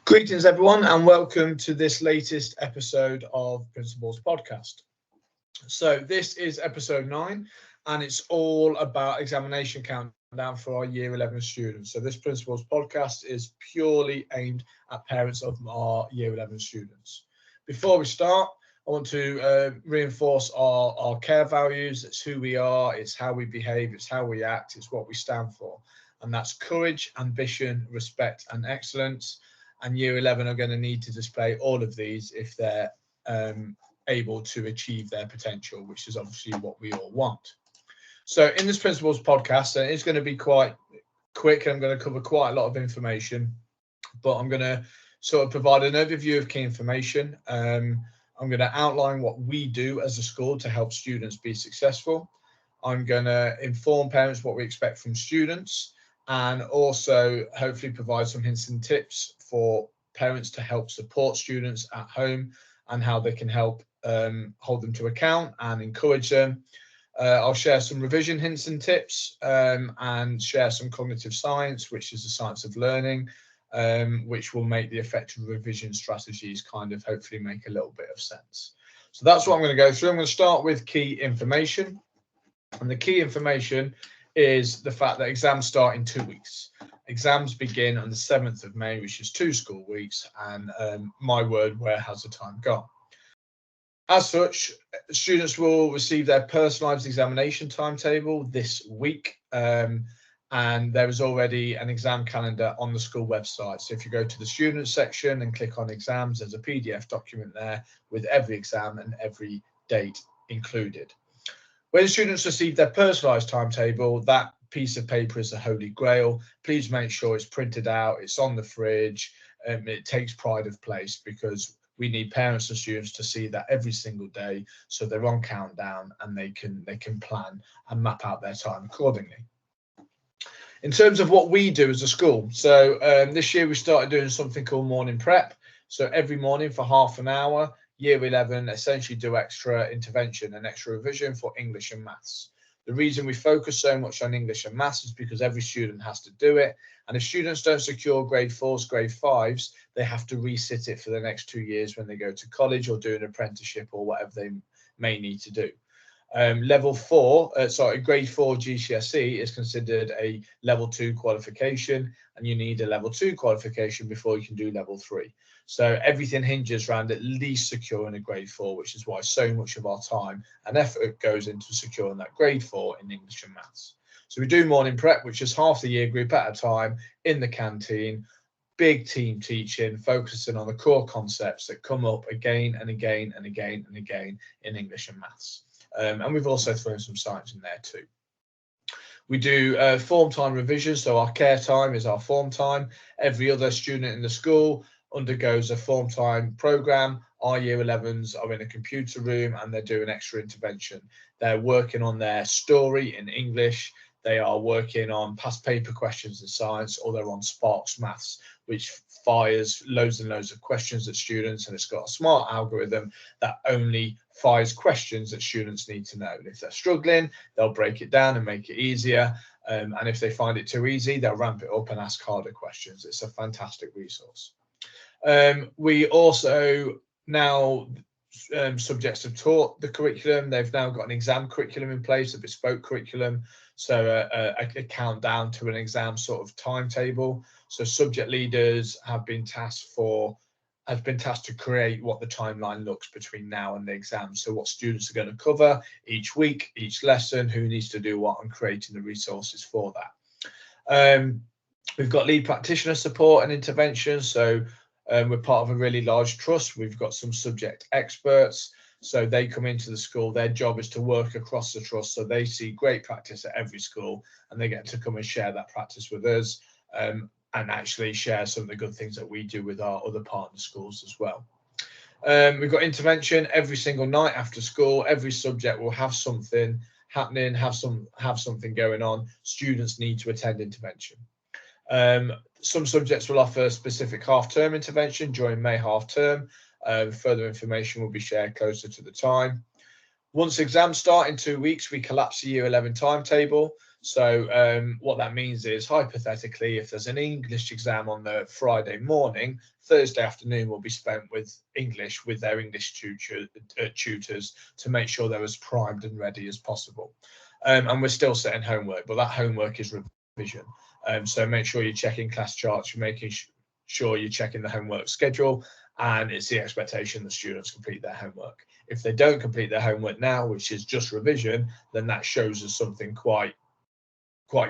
Greetings, everyone, and welcome to this latest episode of Principals Podcast. So this is episode 9, and it's all about examination countdown for our Year 11 students. So this Principals Podcast is purely aimed at parents of our Year 11 students. Before we start, I want to reinforce our care values. It's who we are, it's how we behave, it's how we act, it's what we stand for. And that's courage, ambition, respect, and excellence. And Year 11 are going to need to display all of these if they're able to achieve their potential, which is obviously what we all want. So in this Principals Podcast, it's going to be quite quick. I'm going to cover quite a lot of information, but I'm going to sort of provide an overview of key information. I'm going to outline what we do as a school to help students be successful. I'm going to inform parents what we expect from students, and also hopefully provide some hints and tips for parents to help support students at home and how they can help hold them to account and encourage them. I'll share some revision hints and tips and share some cognitive science, which is the science of learning, which will make the effective revision strategies kind of hopefully make a little bit of sense. So that's what I'm going to go through. I'm going to start with key information. And the key information is the fact that exams start in 2 weeks. Exams begin on the 7th of May, which is 2 school weeks, and my word, where has the time gone? As such, students will receive their personalised examination timetable this week, and there is already an exam calendar on the school website. So if you go to the students section and click on exams, there's a PDF document there with every exam and every date included. When students receive their personalised timetable, that piece of paper is the holy grail. Please make sure it's printed out, it's on the fridge, it takes pride of place, because we need parents and students to see that every single day, so they're on countdown and they can plan and map out their time accordingly. In terms of what we do as a school, so this year we started doing something called morning prep. So every morning for half an hour, Year 11 essentially do extra intervention and extra revision for English and maths. The reason we focus so much on English and maths is because every student has to do it. And if students don't secure grade 4s, grade 5s, they have to resit it for the next 2 years when they go to college or do an apprenticeship or whatever they may need to do. Grade 4 GCSE is considered a level 2 qualification, and you need a level 2 qualification before you can do level 3. So everything hinges around at least securing a grade 4, which is why so much of our time and effort goes into securing that grade 4 in English and maths. So we do morning prep, which is half the year group at a time in the canteen, big team teaching, focusing on the core concepts that come up again and again and again and again in English and maths. And we've also thrown some science in there too. We do form time revision, so our care time is our form time. Every other student in the school undergoes a form time program. Our Year 11s are in a computer room and they're doing extra intervention. They're working on their story in English. They are working on past paper questions in science, or they're on Sparks Maths, which fires loads and loads of questions at students, and it's got a smart algorithm that only fires questions that students need to know. And if they're struggling, they'll break it down and make it easier. And if they find it too easy, they'll ramp it up and ask harder questions. It's a fantastic resource. We also now, subjects have taught the curriculum. They've now got an exam curriculum in place, a bespoke curriculum. So a countdown to an exam sort of timetable. So subject leaders have been tasked to create what the timeline looks between now and the exam. So what students are going to cover each week, each lesson, who needs to do what, and creating the resources for that. We've got lead practitioner support and intervention. So we're part of a really large trust. We've got some subject experts. So they come into the school. Their job is to work across the trust. So they see great practice at every school, and they get to come and share that practice with us, and actually share some of the good things that we do with our other partner schools as well. We've got intervention every single night after school. Every subject will have something happening, have something going on. Students need to attend intervention. Some subjects will offer specific half-term intervention during May half-term. Further information will be shared closer to the time. Once exams start in 2 weeks, we collapse the Year 11 timetable. So what that means is, hypothetically, if there's an English exam on the Friday morning, Thursday afternoon will be spent with English with their English tutors to make sure they're as primed and ready as possible. And we're still setting homework, but that homework is revision. So make sure you're checking class charts, you're making sure you're checking the homework schedule, and it's the expectation that students complete their homework. If they don't complete their homework now, which is just revision, then that shows us something quite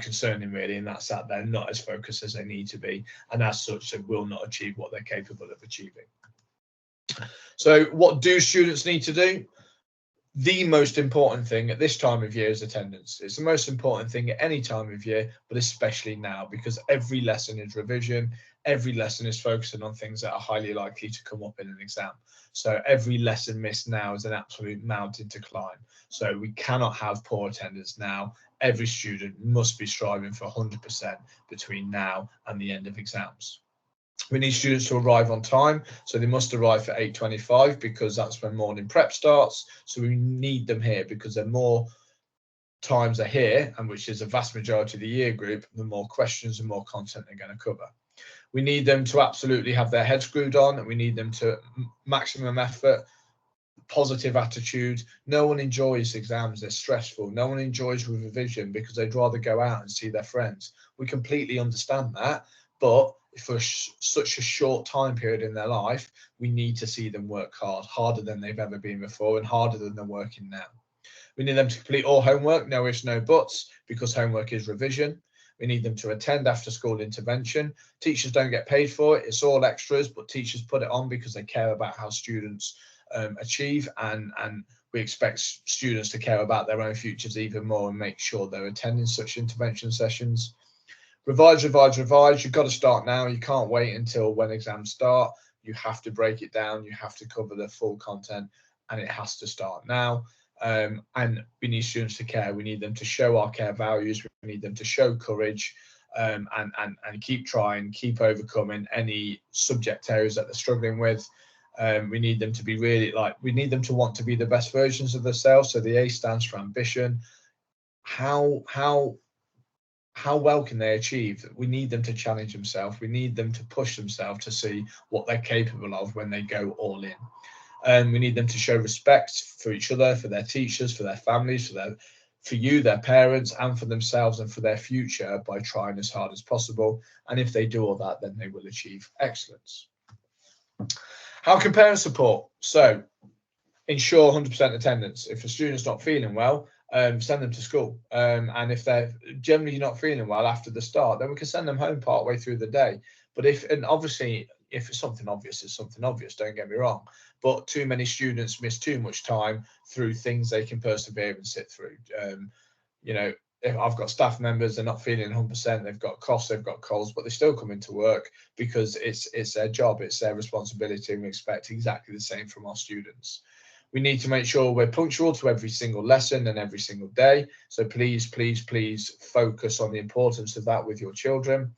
concerning, really, and that's that they're not as focused as they need to be, and as such they will not achieve what they're capable of achieving. So what do students need to do? The most important thing at this time of year is attendance. It's the most important thing at any time of year, but especially now, because every lesson is revision. Every lesson is focusing on things that are highly likely to come up in an exam. So every lesson missed now is an absolute mountain to climb. So we cannot have poor attendance now. Every student must be striving for 100% between now and the end of exams. We need students to arrive on time, so they must arrive for 8:25 because that's when morning prep starts. So we need them here because the more times they're here, and which is a vast majority of the year group, the more questions and more content they're going to cover. We need them to absolutely have their head screwed on, and we need them to maximum effort, positive attitude. No one enjoys exams, they're stressful. No one enjoys revision because they'd rather go out and see their friends. We completely understand that, but for such a short time period in their life, we need to see them work hard, harder than they've ever been before and harder than they're working now. We need them to complete all homework, no ifs, no buts, because homework is revision. We need them to attend after school intervention. Teachers don't get paid for it. It's all extras, but teachers put it on because they care about how students achieve, and we expect students to care about their own futures even more and make sure they're attending such intervention sessions. Revise, revise, revise. You've got to start now. You can't wait until when exams start. You have to break it down. You have to cover the full content, and it has to start now. And we need students to care. We need them to show our care values. We need them to show courage, and keep trying, keep overcoming any subject areas that they're struggling with. We need them to be we need them to want to be the best versions of themselves. So the A stands for ambition. How well can they achieve? We need them to challenge themselves. We need them to push themselves to see what they're capable of when they go all in. And we need them to show respect for each other, for their teachers, for their families, for you, their parents, and for themselves and for their future by trying as hard as possible. And if they do all that, then they will achieve excellence. How can parents support? So ensure 100% attendance. If a student's not feeling well, send them to school. And if they're generally not feeling well after the start, then we can send them home partway through the day. But obviously, if it's something obvious, it's something obvious, don't get me wrong. But too many students miss too much time through things they can persevere and sit through. If I've got staff members, they're not feeling 100%, they've got coughs, they've got colds, but they still come into work because it's their job, it's their responsibility, and we expect exactly the same from our students. We need to make sure we're punctual to every single lesson and every single day. So please, please, please focus on the importance of that with your children.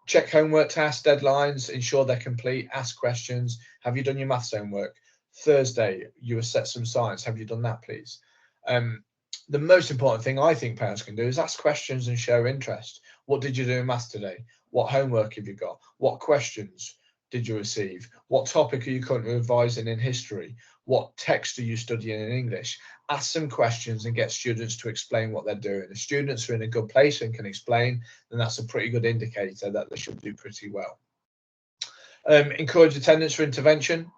Check homework tasks, deadlines, ensure they're complete, ask questions. Have you done your maths homework? Thursday, you set some science. Have you done that, please? The most important thing I think parents can do is ask questions and show interest. What did you do in maths today? What homework have you got? What questions did you receive? What topic are you currently revising in history? What text are you studying in English? Ask some questions and get students to explain what they're doing. If students are in a good place and can explain, then that's a pretty good indicator that they should do pretty well. Encourage attendance for intervention.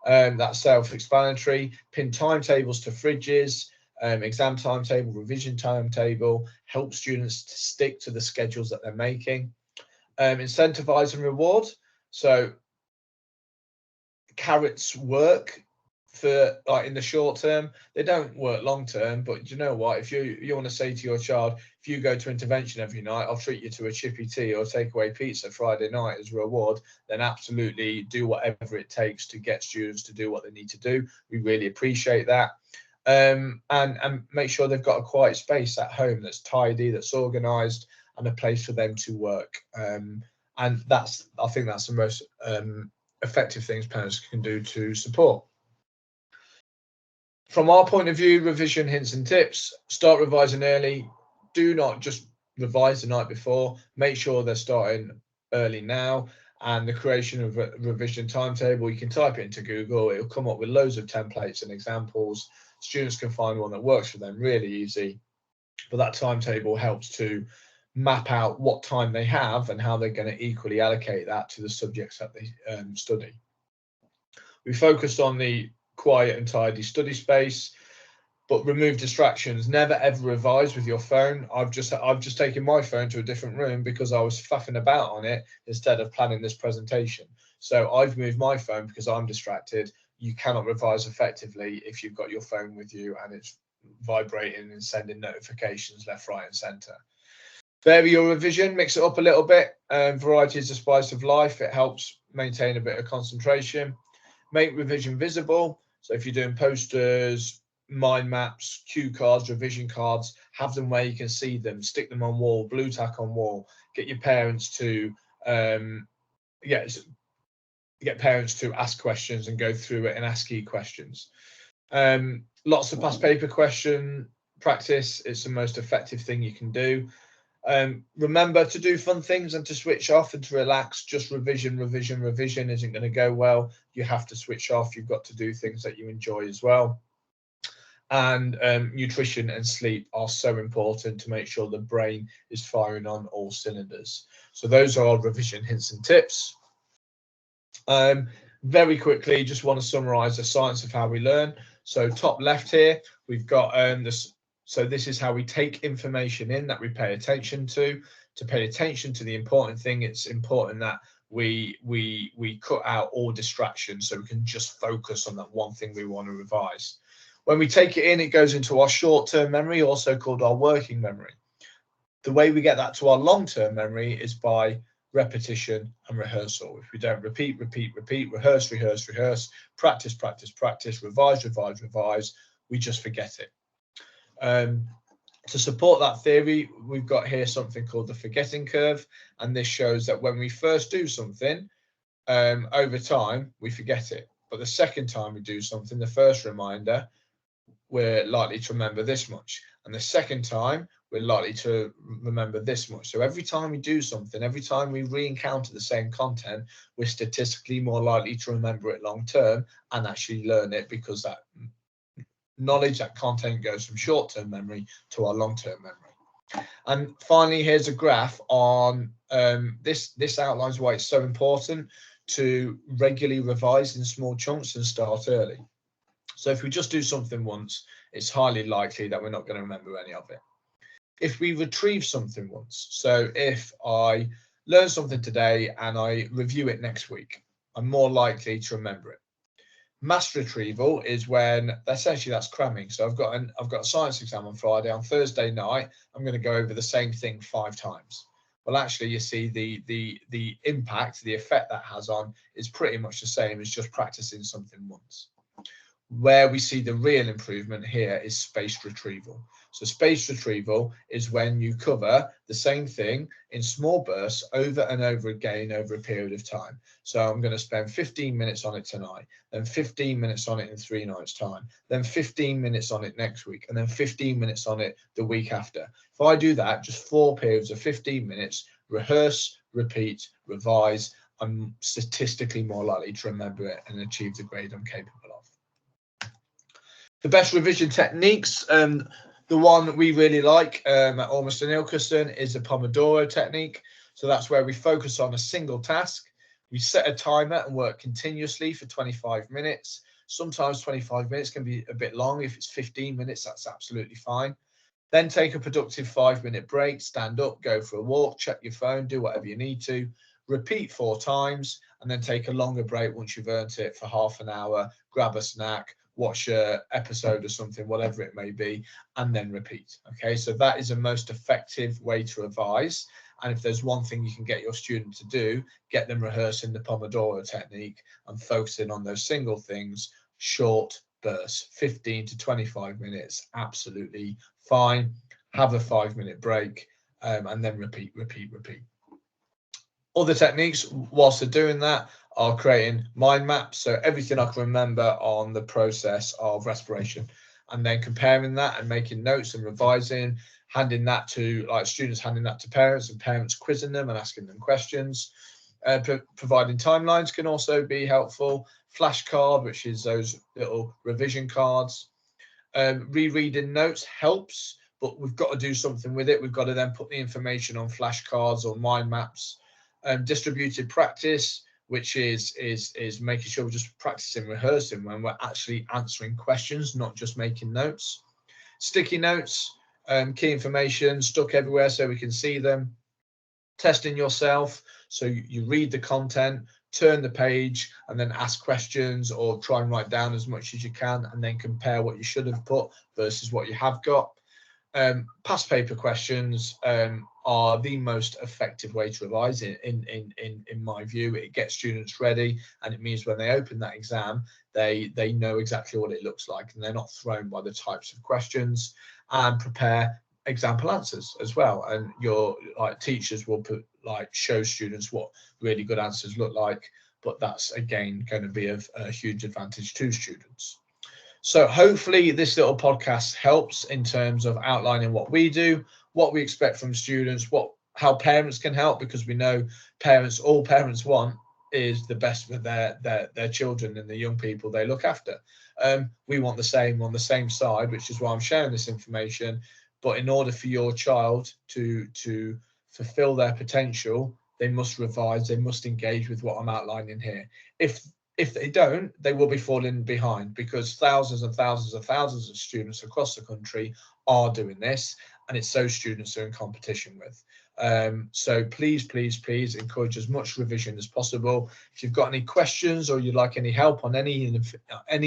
That's self-explanatory. Pin timetables to fridges, exam timetable, revision timetable. Help students to stick to the schedules that they're making. Incentivize and reward. So carrots work for in the short term, they don't work long term, but you know what, if you want to say to your child, if you go to intervention every night, I'll treat you to a chippy tea or takeaway pizza Friday night as a reward, then absolutely do whatever it takes to get students to do what they need to do. We really appreciate that. And make sure they've got a quiet space at home that's tidy, that's organized, and a place for them to work. And I think that's the most effective things parents can do to support. From our point of view, revision hints and tips: start revising early, do not just revise the night before. Make sure they're starting early now. And the creation of a revision timetable, you can type it into Google. It'll come up with loads of templates and examples. Students can find one that works for them, really easy. But that timetable helps to map out what time they have and how they're going to equally allocate that to the subjects that they study. We focused on the quiet and tidy study space, but remove distractions. Never ever revise with your phone. I've just taken my phone to a different room because I was faffing about on it instead of planning this presentation. So I've moved my phone because I'm distracted. You cannot revise effectively if you've got your phone with you and it's vibrating and sending notifications left, right, and centre. Vary your revision, mix it up a little bit. Variety is the spice of life. It helps maintain a bit of concentration. Make revision visible. So if you're doing posters, mind maps, cue cards, revision cards, have them where you can see them. Stick them on wall, blue tack on wall. Get your parents to get parents to ask questions and go through it and ask key questions. Lots of past paper question practice. It's the most effective thing you can do. Remember to do fun things and to switch off and to relax. Just revision isn't going to go well. You have to switch off. You've got to do things that you enjoy as well. And nutrition and sleep are so important to make sure the brain is firing on all cylinders. So those are our revision hints and tips. Very quickly, just want to summarize the science of how we learn. So top left here, we've got this. So this is how we take information in that we pay attention to. To pay attention to the important thing, it's important that we cut out all distractions so we can just focus on that one thing we want to revise. When we take it in, it goes into our short-term memory, also called our working memory. The way we get that to our long-term memory is by repetition and rehearsal. If we don't repeat, rehearse, practice, revise, we just forget it. To support that theory, we've got here something called the forgetting curve, and this shows that when we first do something, over time, we forget it. But the second time we do something, the first reminder, we're likely to remember this much. And the second time, we're likely to remember this much. So every time we do something, every time we re-encounter the same content, we're statistically more likely to remember it long term and actually learn it, because that knowledge, that content goes from short-term memory to our long-term memory. And finally, here's a graph on this outlines why it's so important to regularly revise in small chunks and start early. So if we just do something once, it's highly likely that we're not going to remember any of it. If we retrieve something once, so if I learn something today and I review it next week, I'm more likely to remember it. Mass retrieval is when essentially that's cramming. So I've got a science exam on Friday. On Thursday night, I'm going to go over the same thing 5 times. Well, actually, you see the impact, the effect that has on is pretty much the same as just practicing something once. Where we see the real improvement here is spaced retrieval. So spaced retrieval is when you cover the same thing in small bursts over and over again over a period of time. So I'm going to spend 15 minutes on it tonight, then 15 minutes on it in 3 nights' time, then 15 minutes on it next week, and then 15 minutes on it the week after. If I do that, just 4 periods of 15 minutes, rehearse, repeat, revise, I'm statistically more likely to remember it and achieve the grade I'm capable of. The best revision techniques, the one that we really like at Ormiston Ilkeston is the Pomodoro technique. So that's where we focus on a single task. We set a timer and work continuously for 25 minutes. Sometimes 25 minutes can be a bit long. If it's 15 minutes, that's absolutely fine. Then take a productive 5-minute break, stand up, go for a walk, check your phone, do whatever you need to. Repeat 4 times, and then take a longer break once you've earned it for half an hour, grab a snack, watch an episode or something, whatever it may be, and then repeat. Okay, so that is the most effective way to revise. And if there's one thing you can get your student to do, get them rehearsing the Pomodoro technique and focusing on those single things, short bursts, 15 to 25 minutes, absolutely fine. Have a 5-minute break, and then repeat. Other techniques whilst they're doing that are creating mind maps. So everything I can remember on the process of respiration, and then comparing that and making notes and revising. handing that to students handing that to parents, and parents quizzing them and asking them questions. Providing timelines can also be helpful. Flashcard, which is those little revision cards. Rereading notes helps, but we've got to do something with it. We've got to then put the information on flashcards or mind maps. Distributed practice, which is making sure we're just practicing, rehearsing when we're actually answering questions, not just making notes. Sticky notes, key information stuck everywhere so we can see them. Testing yourself, so you read the content, turn the page, and then ask questions or try and write down as much as you can, and then compare what you should have put versus what you have got. Past paper questions are the most effective way to revise in my view. It gets students ready, and it means when they open that exam, they know exactly what it looks like, and they're not thrown by the types of questions. And prepare example answers as well, and your teachers will show students what really good answers look like, but that's again going to be of a huge advantage to students. So hopefully this little podcast helps in terms of outlining what we do, what we expect from students, how parents can help, because we know all parents want is the best for their children and the young people they look after. We want the same on the same side, which is why I'm sharing this information. But in order for your child to fulfill their potential, they must revise, they must engage with what I'm outlining here. If they don't, they will be falling behind, because thousands and thousands and thousands of students across the country are doing this, and it's those students they're in competition with. So please encourage as much revision as possible. If you've got any questions or you'd like any help on any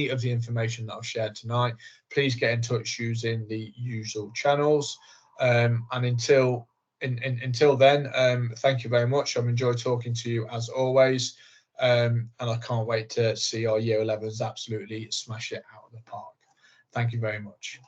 of the information that I've shared tonight, please get in touch using the usual channels. And until then, thank you very much. I've enjoyed talking to you as always. And I can't wait to see our Year 11s absolutely smash it out of the park. Thank you very much.